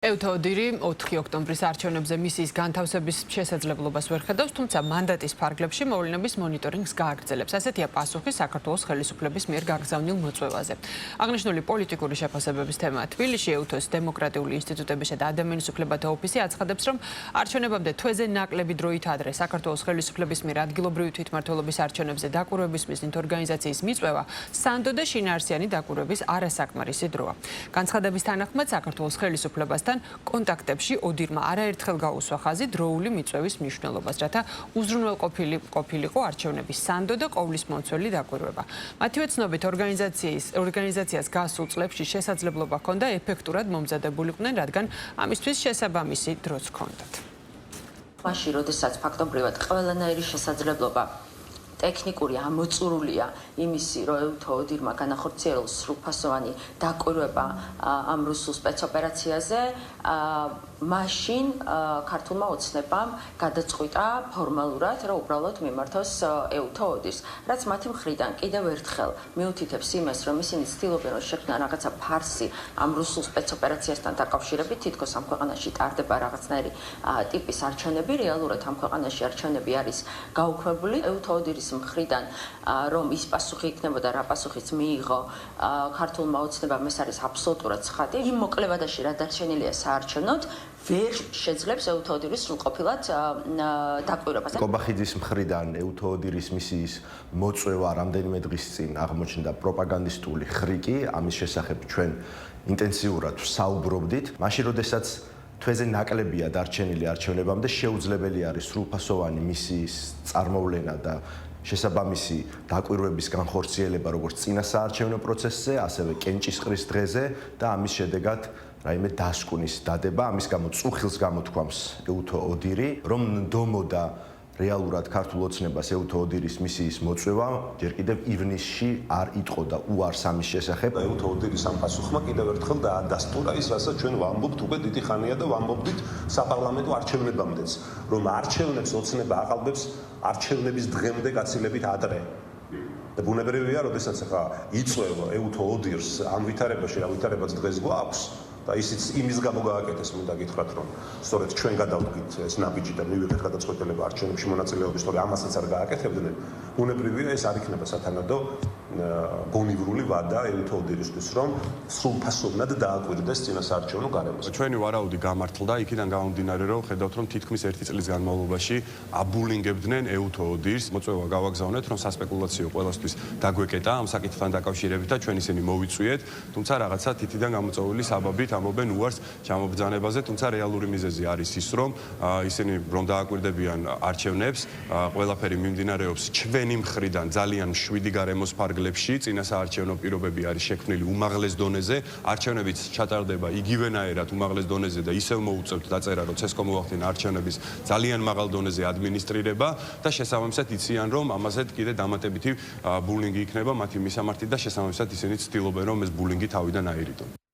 ევთოოდირი 4 ოქტომბრის არჩევნებზე მისიის განთავსების შესაძლებლობას ვერ ხედავს, თუმცა მანდატის ფარგლებში მოვლენების მონიტორინგს გააგრძელებს. ასეთია პასუხი საქართველოს ხელისუფლების მიერ გაგზავნილ მოწვევაზე. აღნიშნული პოლიტიკური შეფასებების თემაა თბილისში. ევთოს დემოკრატიული ინსტიტუტებისა და ადამიანის უფლებათა ოფისი აცხადებს, რომ არჩევნებამდე თვეზე ნაკლები დროით ადრე საქართველოს ხელისუფლების მიერ ადგილობრივი თვითმმართველობის არჩევნებზე დაკვირვების მიზნით ორგანიზაციის მიწვევა სანდო და შინაარსიანი დაკვირვების არასაკმარისი დროა. განცხადების თანახმად საქართველოს ხელისუფლებასთან კონტაქტებში ოდირმა არაერთხელ გაუსვა ხაზი დროული მიწვევის მნიშვნელობას, რათა უზრუნველ ყოფილიყო არჩევნების სანდო და ყოვლის მომცველი დაკვირვება. მათივე ცნობით ორგანიზაციას გასულ წლებში შესაძლებლობა ჰქონდა ეფექტურად მომზადებულიყვნენ, რადგან ამისთვის შესაბამისი დროც ჰქონდათ. მაშინ, როდესაც ფაქტობრივად ყველანაირი შესაძლებლობა ტექნიკური ამოწურულია იმისი, რომ ევთოოდირმა განახორციელოს სრულფასოვანი დაკვირვება ამ რუსულ სპეცოპერაციაზე, მაშინ ქართულმა ოცნებამ გადაწყვიტა ფორმალურად, რომ უბრალოდ მიმართოს ევთოოდირს, რაც მათი მხრიდან კიდევ ერთხელ მიუთითებს იმას, რომ ისინი ცდილობენ, რომ შექმნან რაღაცა ფარსი ამ რუსულ სპეცოპერაციასთან დაკავშირებით, თითქოს ამ ქვეყანაში ტარდება რაღაცნაირი ტიპის არჩევნები, რეალურად ამ ქვეყანაში არჩევნები არის გაუქმებული. ევთოოდირის მხრიდან, რომ ის პასუხი იქნებოდა, რა პასუხიც მიიღო ქართულმა ოცნებამ, ეს არის აბსოლუტურად ცხადი. იმ მოკლევადაში, რა დარჩენილია საარჩევნოდ, ვერ შეძლებს ევთოოდირის სრულყოფილად დაკვირვებას. კობახიძის მხრიდან ევთოოდირის მისიის მოწვევა რამდენიმე დღის წინ აღმოჩნდა პროპაგანდისტული ხრიკი, ამის შესახებ ჩვენ ინტენსიურად საუბრობდით. მაშინ, როდესაც თვეზე ნაკლებია დარჩენილი არჩევნებამდე, შეუძლებელი არის სრულფასოვანი მისიის წარმოვლენა და შესაბამისი დაკვირვების განხორციელება როგორც წინა საარჩევნო პროცესზე, ასევე კენჭისყრის დღეზე და ამის შედეგად რაიმე დასკვნის დადება. ამის გამო წუხილს გამოთქვამს ევთოოდირი, რომ ნდომოდა რეალურად ქართულ ოცნებას ევთოოდირის მისიის მოწვევა, ჯერ კიდევ ივნისში არ იტყოდა უარს ამის შესახებ. ევთოოდირის ამ პასუხმა კიდევ ერთხელ დაადასტურა ის, რასაც ჩვენ ვამბობთ უკვე დიდი ხანია და ვამბობთ საპარლამენტო არჩევნებამდეც, რომ არჩევნებს ოცნება აყალბებს არჩევნების დღემდე გაცილებით ადრე. და ბუნებრივია, როდესაც ახლა იწვევ ევთოოდირს ამ ვითარებაში, რა ვითარებაც დღეს გვაქვს და ისიც იმის გამო გააკეთეს, მინდა გითხრათ, რომ სწორედ ჩვენ გადავდგით ეს ნაბიჯი და მივიღეთ გადაწყვეტილება არჩევნებში მონაწილეობის, თორე ამასაც არ გააკეთებდნენ. ბუნებრივია, ეს არ იქნება სათანადო გონივრული ვადა ევთოოდირისთვის, რომ სრულფასოვნად დააკვირდეს წინა საარჩევნო გარემოს. ჩვენი ვარაუდი გამართლდა, იქიდან გამომდინარე, რომ ხედავთ, რომ თითქმის 1 წლის განმავლობაში აბულინგებდნენ ევთოოდირს. მოწვევა გავაგზავნეთ, რომ სასპეკულაციო ყველასთვის დაგვეკეტა ამ საკითხთან დაკავშირებით და ჩვენ ისინი მოვიწვიეთ, თუმცა რაღაცა თითიდან გამოწვეული საბაბით ამობენ უარს ჩამობრძანებაზე, თუმცა რეალური მიზეზი არის ის, რომ ისინი რომ დააკვირდებიან არჩევნებს, ყველაფერი მიმდინარეობს ჩვენი მხრიდან ძალიან მშვიდი გარემოს ფარგლებში, წინა საარჩევნო პირობები არის შექმნილი უმაღლეს დონეზე, არჩევნებიც ჩატარდება იგივენაირად უმაღლეს დონეზე და ისევ მოუწევთ დაწერა, რომ ცესკო მოახდინა არჩევნების ძალიან მაღალ დონეზე ადმინისტრირება და შესაბამისად იციან, რომ ამაზე კიდე დამატებითი ბულინგი იქნება მათი მისამართით და შესაბამისად ისინი ცდილობენ, რომ ეს ბულინგი თავიდან აირიდონ.